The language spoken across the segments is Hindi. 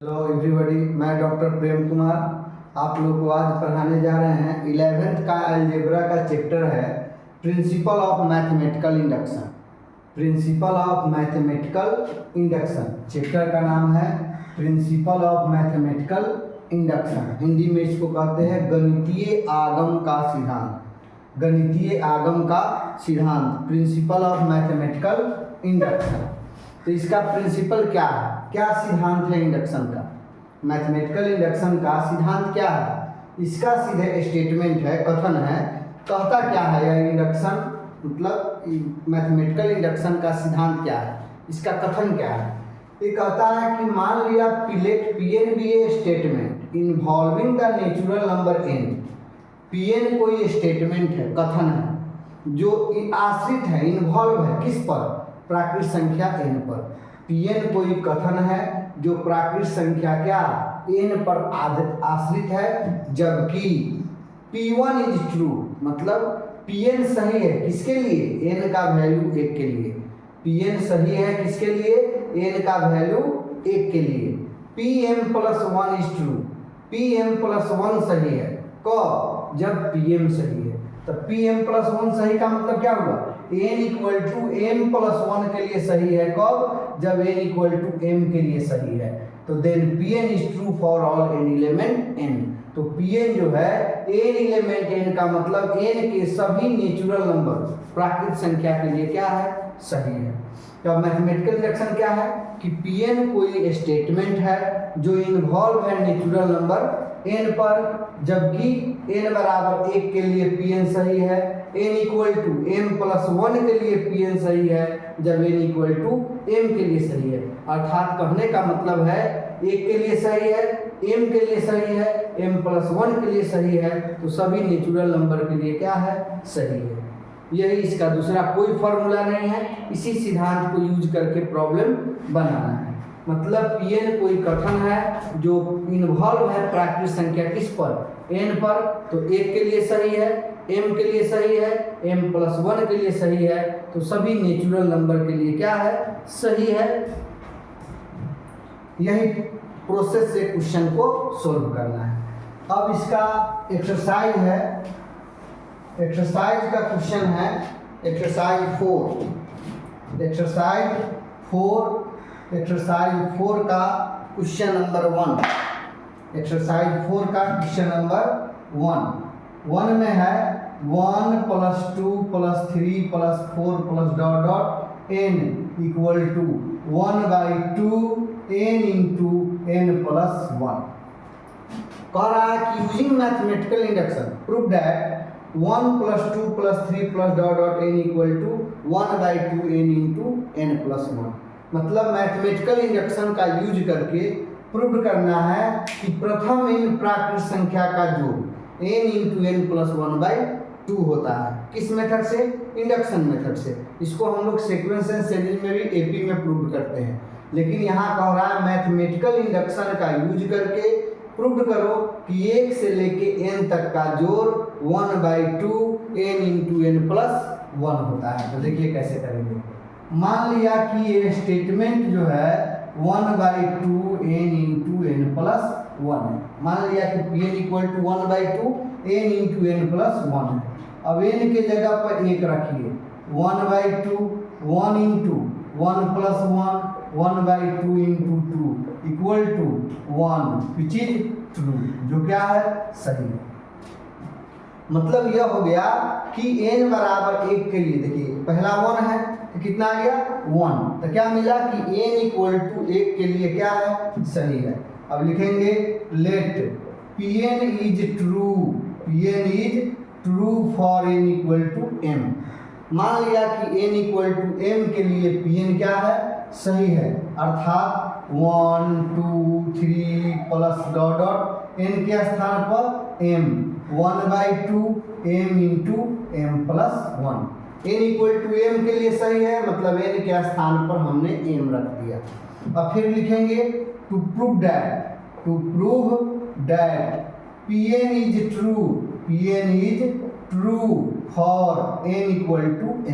हेलो एवरीबॉडी, मैं डॉक्टर प्रेम कुमार आप लोग को आज पढ़ाने जा रहे हैं 11th का अलजेब्रा का चैप्टर है principle of mathematical induction. Principle of mathematical induction chapter का नाम है principle of mathematical induction. Hindi में इसको कहते हैं गणितीय आगम का सिद्धांत। गणितीय आगम का सिद्धांत प्रिंसिपल ऑफ मैथमेटिकल इंडक्शन। तो इसका प्रिंसिपल क्या है, क्या सिद्धांत है इंडक्शन का? मैथमेटिकल इंडक्शन का सिद्धांत क्या है? इसका सीधे स्टेटमेंट है, कथन है। कहता क्या है यह इंडक्शन, मतलब मैथमेटिकल इंडक्शन का सिद्धांत क्या है, इसका कथन क्या है? ये कहता है कि मान लिया let Pn be a statement involving the natural number n। Pn कोई स्टेटमेंट है, कथन है जो आश्रित है, इन्वॉल्व है किस पर? प्राकृत संख्या n पर। Pn कोई कथन है जो प्राकृत संख्या क्या n पर आश्रित है, जबकि P1 इज ट्रू, मतलब Pn सही है किसके लिए? n का वैल्यू 1 के लिए। Pn सही है किसके लिए? n का वैल्यू 1 के लिए। Pm+1 इज ट्रू, Pm+1 सही है कब? जब Pm सही है। तो Pm+1 सही का मतलब क्या हुआ? n = m+1 के लिए सही है कब? जब n = m के लिए सही है। तो then Pn is true for all n element n। तो Pn जो है n एलिमेंट n का मतलब n के सभी नेचुरल नंबर प्राकृत संख्या के लिए क्या है? सही है। तो मैथमेटिकल इंडक्शन क्या है कि Pn कोई स्टेटमेंट है जो इन्वॉल्व है नेचुरल नंबर n पर, जबकि n बराबर 1 के लिए Pn सही है, n = m+1 के लिए Pn सही है, जब n = m के लिए सही है। अर्थात कहने का मतलब है 1 के लिए सही है, m के लिए सही है, m+1 के लिए सही है, तो सभी नेचुरल नंबर के लिए क्या है? सही है। यही इसका दूसरा कोई फॉर्मूला नहीं है। इसी सिद्धांत को यूज करके प्रॉब्लम बनाना है। मतलब Pn कोई कथन है जो इन्वॉल्व है प्राकृत संख्या किस पर? n पर। तो 1 के लिए सही है, m के लिए सही है, m+1 के लिए सही है, तो सभी नेचुरल नंबर के लिए क्या है? सही है। यही प्रोसेस से क्वेश्चन को सोल्व करना है। अब इसका एक्सरसाइज है, एक्सरसाइज का क्वेश्चन है एक्सरसाइज 4। एक्सरसाइज 4 का क्वेश्चन नंबर 1। एक्सरसाइज 4 का क्वेश्चन नंबर 1 में है 1 + 2 + 3 + 4 + n = 1/2 n × n+1। कह रहा है कि using mathematical induction prove that 1 + 2 + 3 + n = 1/2 n × n+1। मतलब मैथमेटिकल इंडक्शन का यूज करके प्रूव करना है कि प्रथम इन प्राकृत संख्या का योग n × n+1/2 होता है। किस मेथड से? इंडक्शन मेथड से। इसको हम लोग सीक्वेंस एंड सीरीज में भी AP में प्रूव करते हैं, लेकिन यहाँ कह रहा है मैथमेटिकल इंडक्शन का यूज करके प्रूव करो कि 1 से लेके n तक का जोड़ 1/2 n × n+1 होता है। तो देखिए कैसे करेंगे। मान लिया कि ये स्टेटमेंट जो है 1/2 n × n+1 है। मान लिया कि Pn = 1/2 n × n+1 है। अब n के जगह पर 1 रखिए, 1/2 1 × 1+1 1/2 × 2 = 1, विच इज ट्रू, जो क्या है? सही है। मतलब यह हो गया कि n बराबर 1 के लिए, देखिए पहला 1 है तो कितना आ गया? 1। तो क्या मिला कि n = 1 के लिए क्या है? सही है। अब लिखेंगे let Pn is true, Pn is true for n = m। मान लिया कि n = m के लिए Pn क्या है? सही है। अर्थात 1 2 3 + n के स्थान पर m 1/2 m × m+1। n = m के लिए सही है, मतलब n के स्थान पर हमने m रख दिया। अब फिर लिखेंगे to prove that Pn is true for n =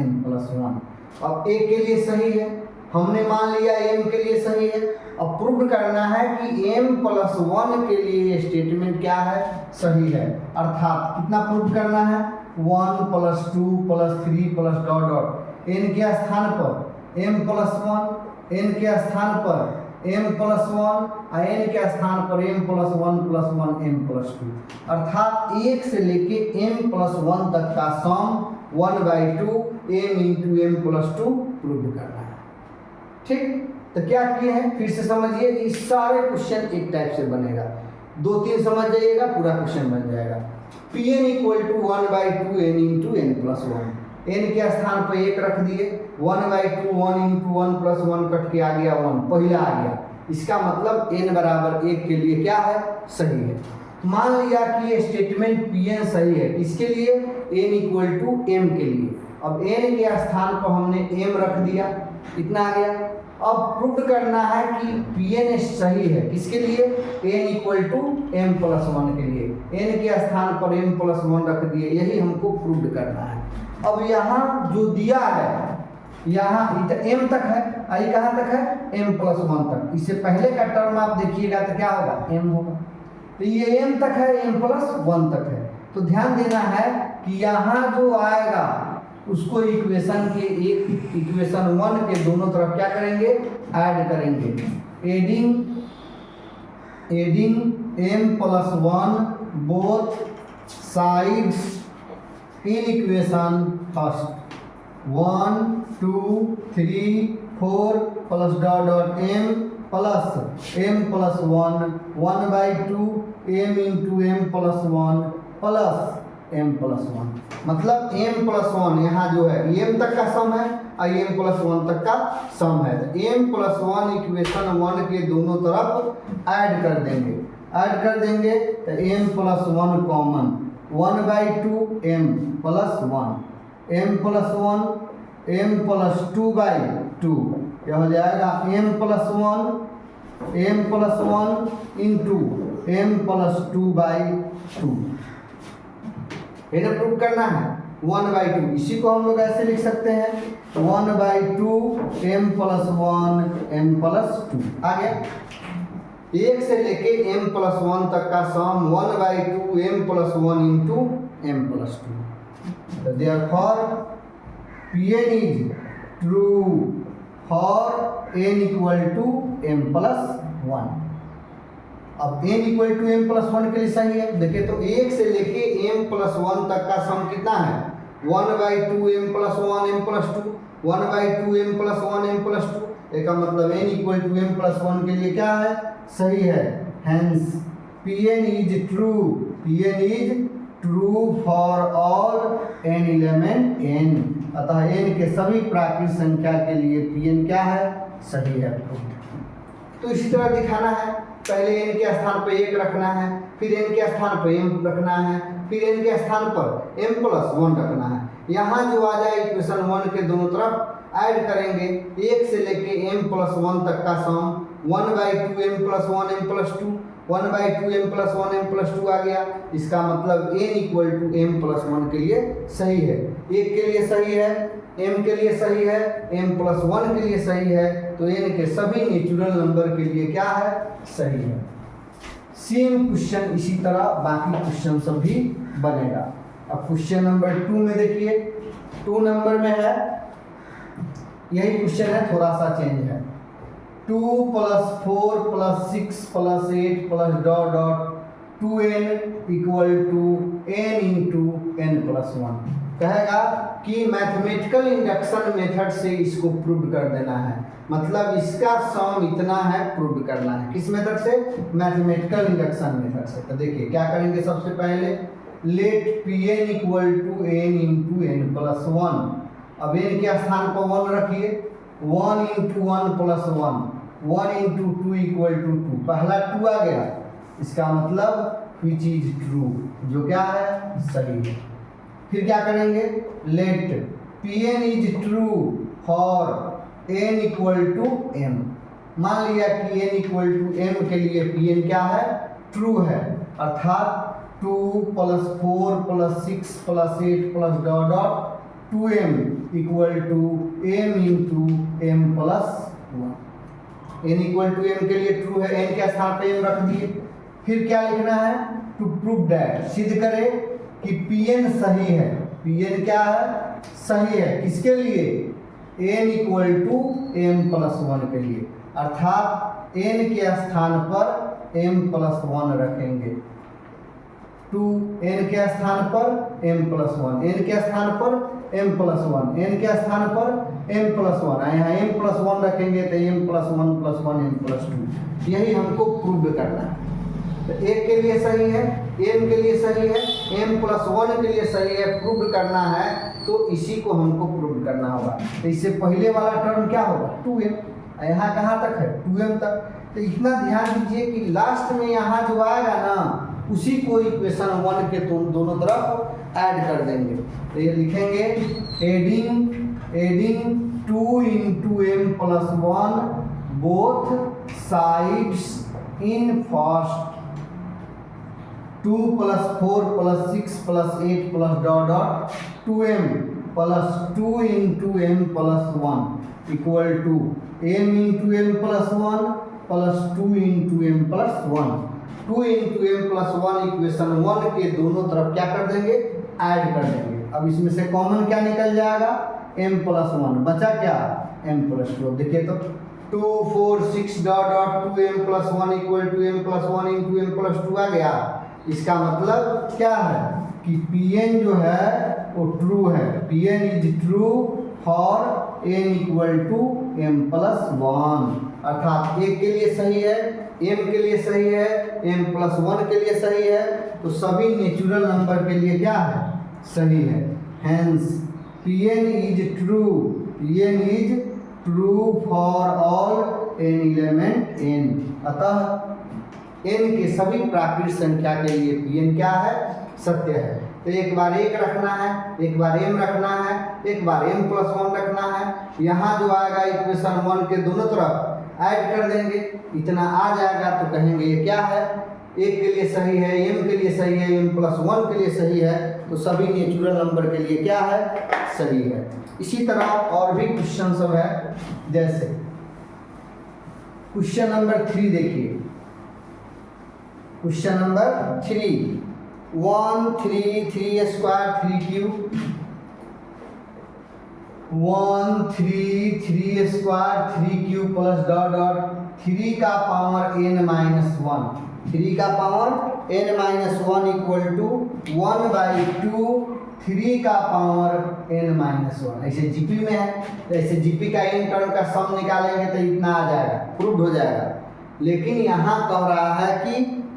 n+1। अब a के लिए सही है, हमने मान लिया m के लिए सही है। अब प्रूव करना है कि m+1 के लिए ये स्टेटमेंट क्या है, सही है। अर्थात कितना प्रूव करना है, 1 + 2 + 3 + डॉट डॉट n के स्थान पर m+1, n के स्थान पर m+1 और n के स्थान पर m+1 + 1 m+2। अर्थात 1 से लेके m+1 तक का सम 1/2 m × m+2 प्रूव करना है। ठीक, तो क्या किए हैं फिर से समझिए। इस सारे क्वेश्चन एक टाइप से बनेगा, 2-3 समझ जाइएगा, पूरा क्वेश्चन बन जाएगा। Pn = 1/2 n × n+1, n के स्थान पर 1 रख दिए, 1/2 1 × 1 + 1 कट के आ गया 1, पहला आ गया। इसका मतलब n बराबर 1 के लिए क्या है, सही है। मान लिया कि ये स्टेटमेंट Pn सही है, इसके लिए n = m के लिए। अब n के स्थान पर हमने m रख दिया, इतना आ गया। अब प्रूव करना है कि Pn सही है, किसके लिए, n = m+1 के लिए। n के स्थान पर m+1 रख दिए, यही हमको प्रूव करना है। अब यहाँ जो दिया है, यहाँ m तक है, आई कहाँ तक है, m+1 तक। इससे पहले का टर्म आप देखिएगा तो क्या होगा, m होगा। तो ये m तक है, m+1 तक है। तो ध्यान देना है कि यहाँ जो आएगा उसको इक्वेशन 1 के दोनों तरफ क्या करेंगे, ऐड करेंगे। Adding m+1 both sides in equation first, 1 2 3 4 + dot dot m + m+1 1/2 m × m+1 + m+1। मतलब m+1 यहाँ जो है m तक का सम है और m+1 तक का सम है। तो m+1 इक्वेशन 1 के दोनों तरफ ऐड कर देंगे, तो m+1 common, 1/2 m + 1 m+1 m+2/2, यह हो जाएगा m+1 × m+2/2। इन्हें प्रूव करना है 1/2। इसी को हम लोग ऐसे लिख सकते हैं, 1/2 m+1 m+2 आ गया। 1 से लेके m+1 तक का सम 1/2 m+1 × m+2। Therefore Pn is true for n = m+1। अब n = m+1 के लिए सही है। देखिए तो 1 से लेके m+1 तक का सम कितना है, 1/2 m+1 m+2, 1/2 m+1 m+2। इसका मतलब n = m+1 के लिए क्या है, सही है। Hence Pn is true for all n element n। अतः n के सभी प्राकृत संख्या के लिए Pn क्या है, सही है। तो इसी तरह दिखाना है, पहले n के स्थान पर 1 रखना है, फिर n के स्थान पर m रखना है, फिर n के स्थान पर m+1 रखना है। यहाँ जो आ जाए इक्वेशन 1 के दोनों तरफ ऐड करेंगे। 1 से लेके m+1 तक का सम 1/2 m+1 m+2, 1/2 m+1 m+2 आ गया। इसका मतलब n = m+1 के लिए सही है। 1 के लिए सही है, m के लिए सही है, m+1 के लिए सही है, तो n के सभी नेचुरल नंबर के लिए क्या है, सही है। सेम क्वेश्चन इसी तरह बाकी क्वेश्चन सब भी बनेगा। अब क्वेश्चन नंबर 2 में देखिए, 2 नंबर में है, यही क्वेश्चन है, थोड़ा सा चेंज है। 2 + 4 + 6 + 8 + dot dot 2n = n × n+1 कहेगा कि मैथमेटिकल इंडक्शन मेथड से इसको प्रूव कर देना है। मतलब इसका सम इतना है, प्रूव करना है। किस मेथड से, मैथमेटिकल इंडक्शन मेथड से। तो देखिए क्या करेंगे, सबसे पहले लेट Pn = n × n+1। अब n के स्थान पर 1 रखिए, 1 × 1 + 1, 1 × 2 = 2, पहला 2 आ गया। इसका मतलब विच इज ट्रू, जो क्या है, सही है। फिर क्या करेंगे, let Pn is true for n = m। मान लिया कि n = m के लिए Pn क्या है, ट्रू है। अर्थात 2 + 4 + 6 + 8 + dot dot 2m = m × m+1। n equal to m के लिए ट्रू है, n के स्थान पे m रख दिए। फिर क्या लिखना है, टू प्रूव दैट, सिद्ध करे कि Pn सही है। Pn क्या है, सही है, किसके लिए, n equal to m plus 1 के लिए, अर्थात n के स्थान पर m प्लस 1 रखेंगे। टू n के स्थान पर m प्लस 1, n के स्थान पर m प्लस 1, n के स्थान पर m प्लस 1, यहाँ m प्लस 1 रखेंगे तो m plus 1 plus 1 m plus 2, यही हमको प्रूव करना है। तो एक के लिए सही है, m के लिए सही है, m प्लस 1 के लिए सही है, प्रूव करना है तो इसी को हमको प्रूव करना होगा। तो इससे पहले वाला टर्म क्या होगा, 2m, यहाँ कहाँ तक है, 2m तक। तो इतना ध्यान दीजिए कि लास्ट में यहाँ जो आएगा ना उसी को इक्वेशन 1 के दोनों तरफ ऐड कर देंगे। तो ये लिखेंगे adding 2 into m plus 1 both sides in first 2 plus 4 plus 6 plus 8 plus dot dot 2m plus 2 into m plus 1 equal to m into m plus 1 plus 2 into m plus 1। 2 into m plus 1 equation 1 के दोनों तरफ क्या कर देंगे, ऐड कर देंगे। अब इसमें से कॉमन क्या निकल जाएगा, m प्लस 1, बचा क्या, m प्लस 2। देखिए तो 2 4 6 dot dot 2m plus 1 equal to m plus 1 into m plus 2 आ गया। इसका मतलब क्या है कि Pn जो है वो ट्रू है, Pn is true for n equal to m plus 1, अर्थात एक के लिए सही है, m के लिए सही है, m प्लस 1 के लिए सही है, तो सभी नेचुरल नंबर के लिए क्या है, सही है। Hence Pn is true, Pn is true for all n element n, अतः n के सभी प्राकृत संख्या के लिए Pn क्या है, सत्य है। तो एक बार 1 रखना है, एक बार m रखना है, एक बार m प्लस 1 रखना है। यहाँ जो आएगा इक्वेशन 1 के दोनों तरफ ऐड कर देंगे, इतना आ जाएगा तो कहेंगे ये क्या है, एक के लिए सही है, m के लिए सही है, m प्लस 1 के लिए सही है, तो सभी नेचुरल नंबर के लिए क्या है, सही है। इसी तरह और भी क्वेश्चन सब है, जैसे क्वेश्चन नंबर 3 देखिए, question number 3 1 3 3 square 3 cube 1 3 3 square 3 cube plus dot dot 3 का पावर n माइनस 1, 3 का power n minus 1 equal to 1/2 3 का पावर n माइनस 1। ऐसे जीपी में है तो ऐसे जीपी का n टर्म का सम निकालेंगे तो इतना आ जाएगा, प्रूव हो जाएगा। लेकिन यहाँ कह रहा है कि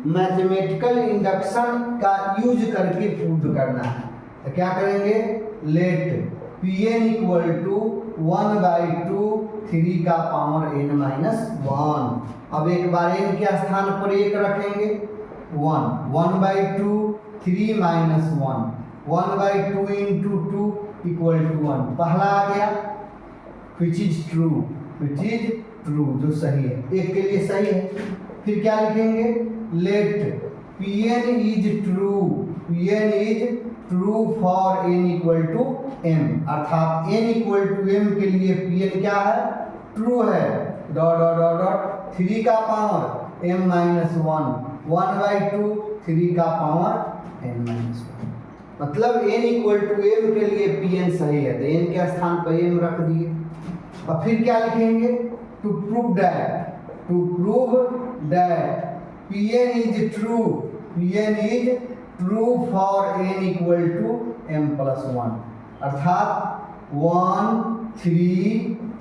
मैथमेटिकल इंडक्शन का यूज करके प्रूव करना है, तो क्या करेंगे, लेट Pn इक्वल टू 1/2 3 का पावर n माइनस 1। अब एक बार n के स्थान पर 1 रखेंगे, 1/2 3 माइनस 1, 1/2 इंटू 2 इक्वल टू 1, पहला आ गया which is true, which is true जो सही है, एक के लिए सही है। फिर क्या लिखेंगे, let Pn is true, Pn is true for n equal to m, अर्थात n इक्वल टू m के लिए Pn क्या है, ट्रू है, डॉट डॉट डॉट डॉट 3 का पावर m माइनस 1, 1/2 3 का पावर n माइनस 1, मतलब n इक्वल टू m के लिए Pn सही है, तो n के स्थान पर m रख दिए। और फिर क्या लिखेंगे, to prove that Pn is true, Pn is true for n equal to m plus 1, अर्थात 1 3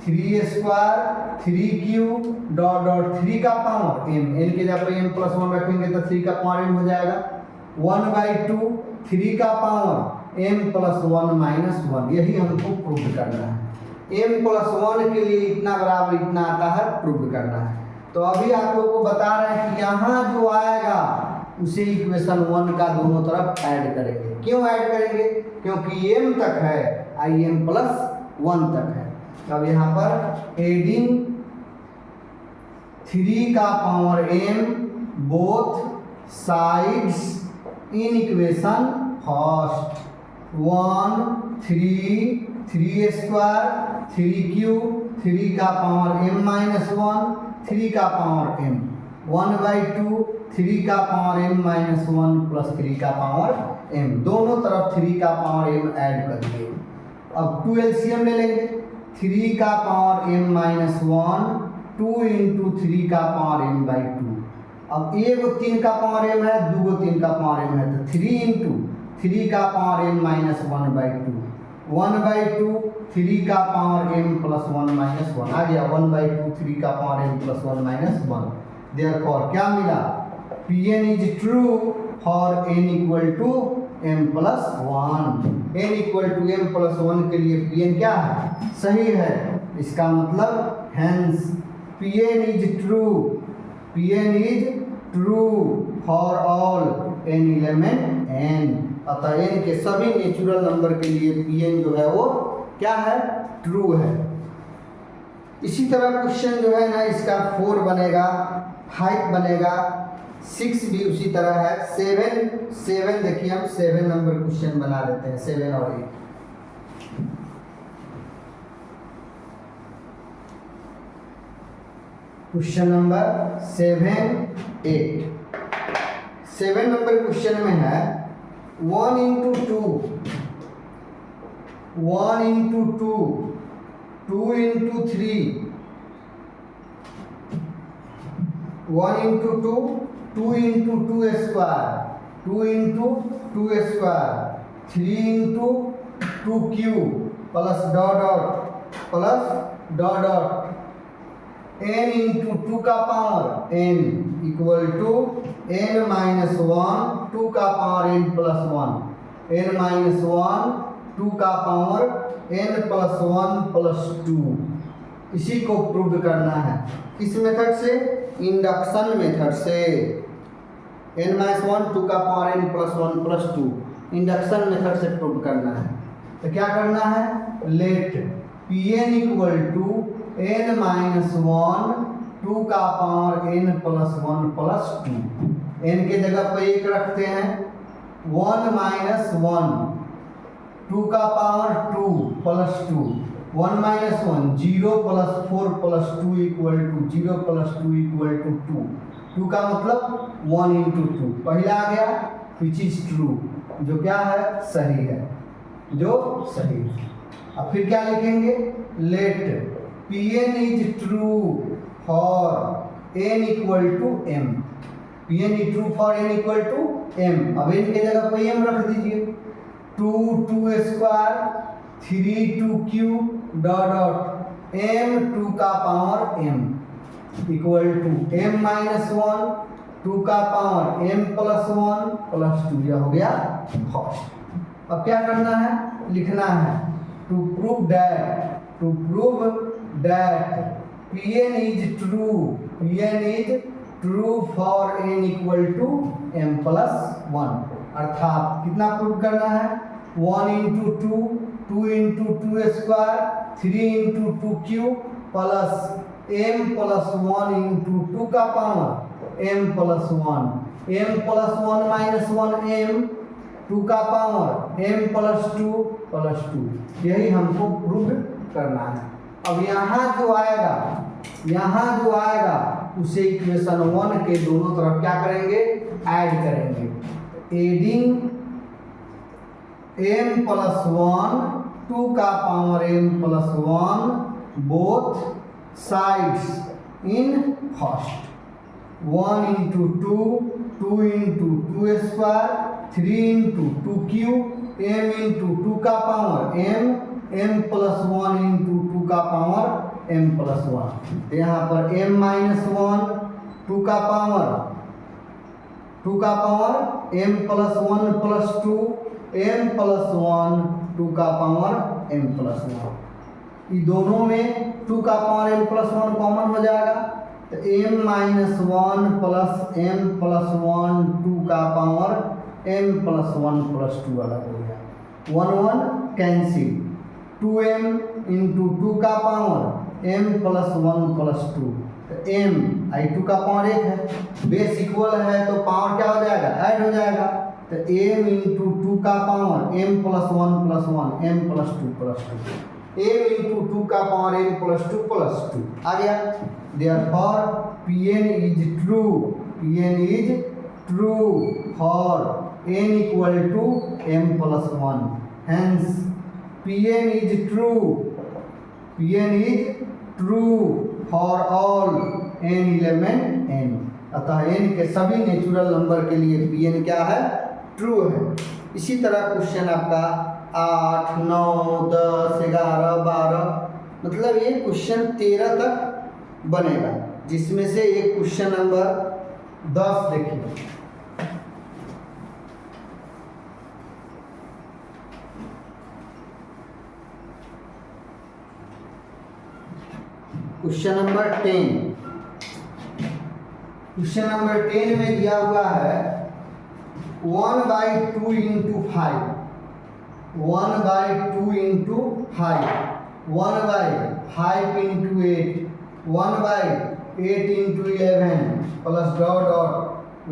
3 स्क्वायर 3 क्यूब डॉट डॉट 3 का पावर m, n के जगह पर m प्लस 1 रखेंगे तो 3 का पावर m हो जाएगा, 1/2 3 का पावर m प्लस 1 माइनस 1, यही हमको प्रूव करना है। m प्लस 1 के लिए इतना बराबर इतना आता है, प्रूव करना है। तो अभी आप लोग को बता रहे हैं कि यहाँ जो आएगा उसे इक्वेशन 1 का दोनों तरफ ऐड करेंगे। क्यों ऐड करेंगे, क्योंकि m तक है, im प्लस 1 तक है। अब यहाँ पर एडिंग 3 का power m both sides in equation first 1 3 3 square 3 cube 3 का पावर m माइनस 1 3 का पावर m, 1/2 3 का पावर m माइनस 1 प्लस 3 का पावर m, दोनों तरफ 3 का पावर m ऐड कर दिए। अब 2 एलसीएम ले लेंगे, 3 का पावर m माइनस 1 2 इंटू 3 का पावर m/2। अब एगो 3 का पावर m है, दूगो 3 का पावर m है, तो 3 इंटू 3 का पावर m माइनस 1/2, 1/2 3 का पावर m प्लस 1 माइनस 1 आ गया, 1/2 3 का power m plus 1 minus 1। Therefore क्या मिला, Pn is true for n equal to m plus 1। n equal to m plus 1 के लिए Pn क्या है, सही है। इसका मतलब hence Pn is true, Pn is true for all n element n। अतः n के सभी नेचुरल नंबर के लिए Pn जो है वो क्या है, ट्रू है। इसी तरह क्वेश्चन जो है ना इसका 4 बनेगा, 5 बनेगा, 6 भी उसी तरह है, 7 देखिए हम 7 नंबर क्वेश्चन बना देते हैं, 7 और 8। Question number 7, 8। 7 नंबर क्वेश्चन में है 1 into 2, 1 into 2, 2 into 3, 1 into 2, 2 into 2 square, 2 into 2 square, 3 into 2 cube plus dot dot plus dot dot n into 2 का power n equal to n minus 1 2 का power n plus 1, n minus 1 2 का पावर n प्लस 1 प्लस 2। इसी को प्रूव करना है किस मेथड से, इंडक्शन मेथड से। n माइनस 1 2 का power n plus 1 plus 2 induction method से प्रूव करना है। तो क्या करना है, let Pn equal to n minus 1 2 का power n plus 1 plus 2, n के जगह पर 1 रखते हैं, 1 माइनस 1 2 का power 2 plus 2, 1 minus 1 0 plus 4 plus 2 equal to 0 plus 2 equal to 2, 2 का मतलब 1 इंटू 2 पहला आ गया विच इज ट्रू, जो क्या है, सही है, जो सही है। अब फिर क्या लिखेंगे, let Pn is true for n equal to m, Pn is true for n equal to m। अब n के जगह पर m रख दीजिए, 2 2 square 3 2 cube dot dot m 2 का power m equal to m minus 1 2 का पावर m प्लस 1 प्लस 2, यह हो गया फर्स्ट। अब क्या करना है, लिखना है to prove that Pn is true, Pn is true for n equal to m plus 1। अर्थात कितना प्रूव करना है, 1 into 2 2 into 2 square 3 into 2 cube plus m plus 1 into 2 का power m plus 1, m plus 1 minus 1 m 2 का पावर m प्लस 2 प्लस 2, यही हमको प्रूव करना है। अब यहाँ जो आएगा उसे इक्वेशन 1 के दोनों तरफ क्या करेंगे, ऐड करेंगे। एडिंग m प्लस 1 2 का power m plus 1 both sides in first, 1 into 2 2 into 2 square 3 into 2 cube m into 2 का पावर m प्लस 1 इंटू 2 का पावर m प्लस 1। यहाँ पर m माइनस 1 2 का power m plus 1 plus 2 m plus 1 2 का पावर m प्लस 1। ये दोनों में 2 का पावर m प्लस 1 कॉमन हो जाएगा, तो m minus 1 plus m plus 1 2 का पावर m प्लस 1 प्लस 2 अलग हो गया, 1 1 कैंसिल, 2m इंटू 2 का पावर m प्लस 1 प्लस 2, तो m आई 2 का पावर 1 है, बेस इक्वल है तो पावर क्या हो जाएगा, ऐड हो जाएगा, तो m इंटू 2 का power m plus 1 plus 1 m plus 2 plus 2। m into 2 का पावर n प्लस 2 आ गया। Therefore Pn is true, Pn is true for n equal to m plus 1। Hence Pn is true, Pn is true for all n element n। अतः n के सभी नेचुरल नंबर के लिए Pn क्या है, ट्रू है। इसी तरह क्वेश्चन आपका 8, 9, 10, 11, 12 मतलब ये क्वेश्चन 13 तक बनेगा, जिसमें से एक क्वेश्चन नंबर 10 देखिए। क्वेश्चन नंबर 10, क्वेश्चन नंबर 10 में दिया हुआ है 1/2 into 5, 1/2 into 5, 1/5 into 8, 1/8 into 11 plus dot dot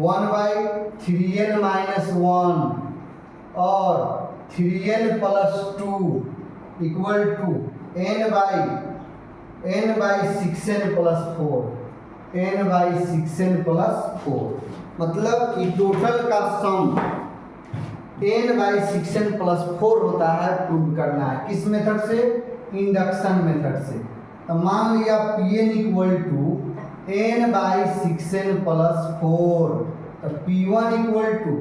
1/3n minus 1 और 3n plus 2 equal to n/6n plus 4, n/6n plus 4। मतलब कि टोटल का सम n/6n प्लस 4 होता है, प्रूव करना है। किस मेथड से, इंडक्शन मेथड से। तो मान लिया Pn equal to n/6n plus 4, तो P1 इक्वल टू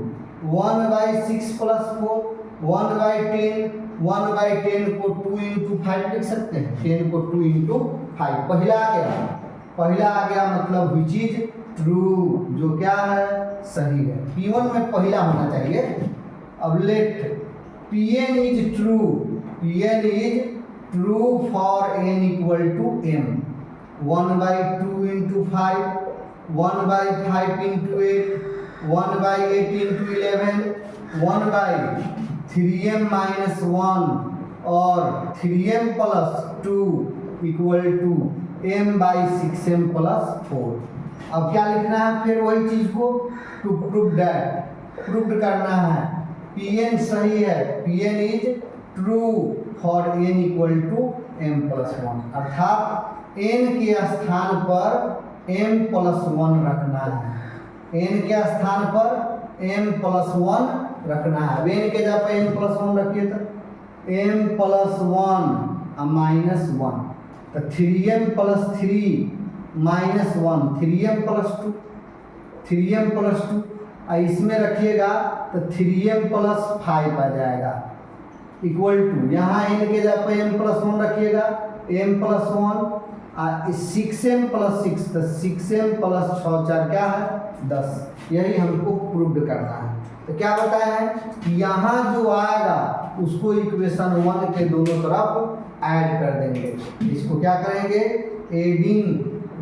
1/6 प्लस 4, 1/10, 1/10 को 2 इंटू 5 लिख सकते हैं, 10 को 2 इंटू 5। पहला आ गया मतलब विच इज ट्रू, जो क्या है, सही है। P1 में पहला होना चाहिए। अब let Pn is true, Pn is true for n equal to m, 1/2 into 5, 1/5 into 8, 1/8 into 11, 1/3m minus 1 और 3m plus 2 equal to m/6m plus 4। अब क्या लिखना है, फिर वही चीज को टू प्रूव दैट, प्रूव करना है Pn सही है, Pn is true for n equal to m plus 1, अर्थात n के स्थान पर m प्लस 1 रखना है, n के स्थान पर m प्लस 1 रखना है। अब n के जगह पर m प्लस 1 रखिए तो m प्लस 1 माइनस 1, तो 3m plus 3 minus 1, 3m plus 2, 3m plus 2 इसमें रखिएगा तो 3m प्लस 5 आ जाएगा इक्वल टू, यहाँ n के जगह पर m प्लस 1 रखिएगा, m प्लस 1 6m प्लस 6, तो 6m प्लस 6 4 क्या है, 10। यही हमको प्रूव करना है। तो क्या बताया है कि यहाँ जो आएगा उसको इक्वेशन 1 के दोनों तरफ ऐड कर देंगे। इसको क्या करेंगे, एडिंग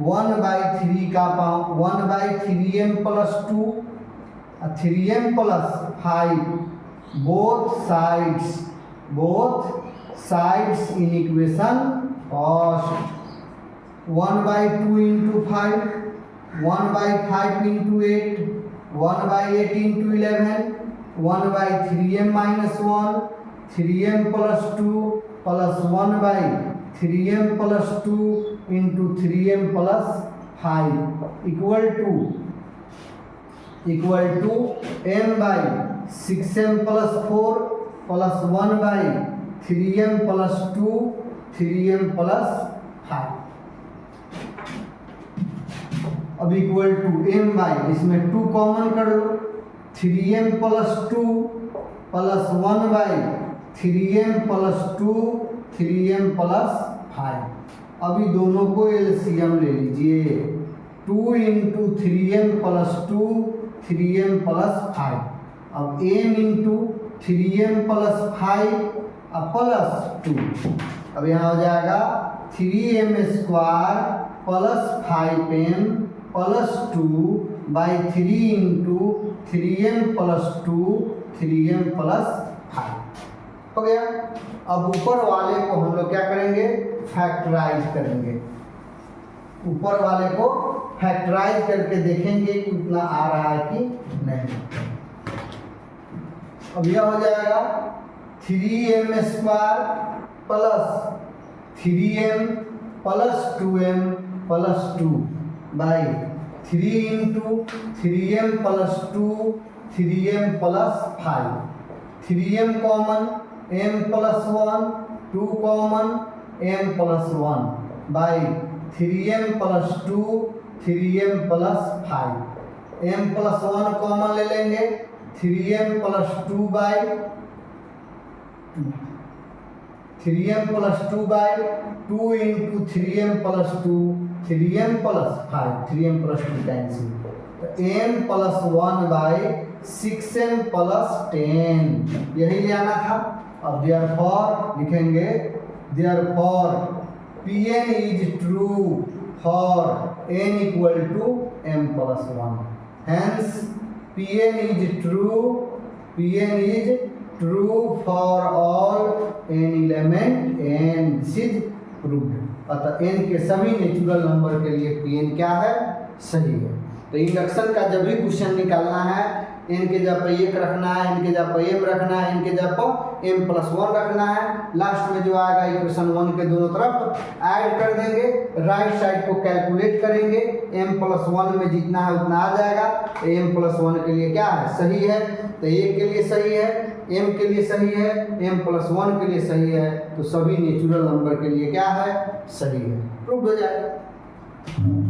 1/3 का power 1/3m plus 2 3m plus 5 both sides in equation first, 1/2 into 5, 1/5 into 8, 1/8 into 11, 1/3m minus 1, 3m plus 2 plus 1/3m plus 2 into 3m plus 5 equal to m/6m plus 4 plus 1/3m plus 2 3m plus 5। अब इक्वल टू इसमें 2 कॉमन कर लो, 3m plus 2 plus 1/3m plus 2 3m plus 5। अभी दोनों को एलसीएम ले लीजिए, 2 into 3m plus 2 3m plus 5। अब m into 3m plus 5 plus 2, अब यहाँ हो जाएगा 3m square plus 5m plus 2/3 into 3m plus 2 3m plus 5 हो गया। अब ऊपर वाले को हम लोग क्या करेंगे, फैक्टराइज करेंगे। ऊपर वाले को फैक्टराइज करके देखेंगे कि उतना आ रहा है कि नहीं। अब यह हो जाएगा 3m square plus 3m plus 2m plus 2 by 3 into 3m plus 2 3m plus 5, 3m common m plus 1, 2 common m plus 1 by 3m plus 2 3m plus 5, m plus 1 common ले लेंगे 3m plus 2 by 3m plus 2 by 2 into 3m plus 2 3m plus 5, 3m plus 2 cancel, तो m plus 1 by 6m plus 10 यही ले आना था। अब देयरफॉर लिखेंगे, therefore Pn is true for n equal to m plus 1, hence Pn is true for all n element n, this is proved. अतः n के सभी नेचुरल नंबर के लिए Pn क्या है, सही है। तो इंडक्शन का जब भी क्वेश्चन निकालना है, n के जगह पर 1 रखना है, n के जगह पर m रखना है, n के जगह पर m प्लस 1 रखना है, लास्ट में जो आएगा इक्वेशन 1 के दोनों तरफ ऐड कर देंगे, राइट साइड को कैलकुलेट करेंगे, m प्लस 1 में जितना है उतना आ जाएगा, m प्लस 1 के लिए क्या है, सही है, तो 1 के लिए सही है, m के लिए सही है, m प्लस 1 के लिए सही है, तो सभी नेचुरल नंबर के लिए क्या है, सही है, प्रूव हो जाएगा।